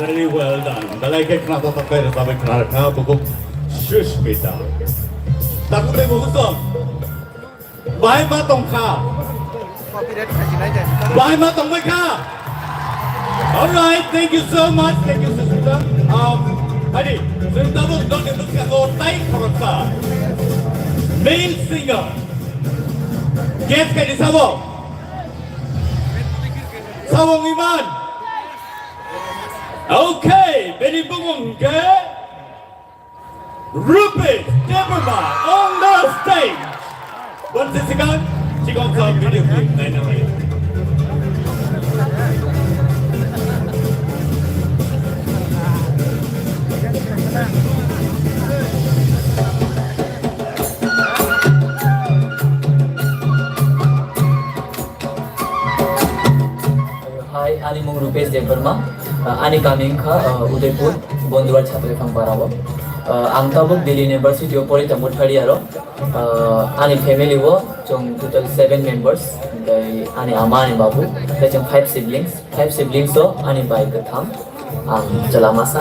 very well done. Dalai kena takai sampai kena kena buku Shushmita. Takut deh buku tu. Baik matong kah? Baik matong mereka. Alright, thank you so much. Thank you, Shushmita. Hadi, sebentar pun dok dibuka otai korsa. Main singer. Guess kau di Sabong. Sabong Iman. Okay, Benny Bungong ke Rupert Tipra on the stage. Once it's gone, she gonna come video clip. Hi, ani mong Rupesh Devarma. Ani coming ka Udaipur Bondwar Chhatra Khang Parabo. Ang tabuk Delhi University of Pori Tamut Hariaro. Ani family wo jong total 7 members. Ani ama ani babu. Jong 5 siblings. 5 siblings so ani bai katham. Ang jalama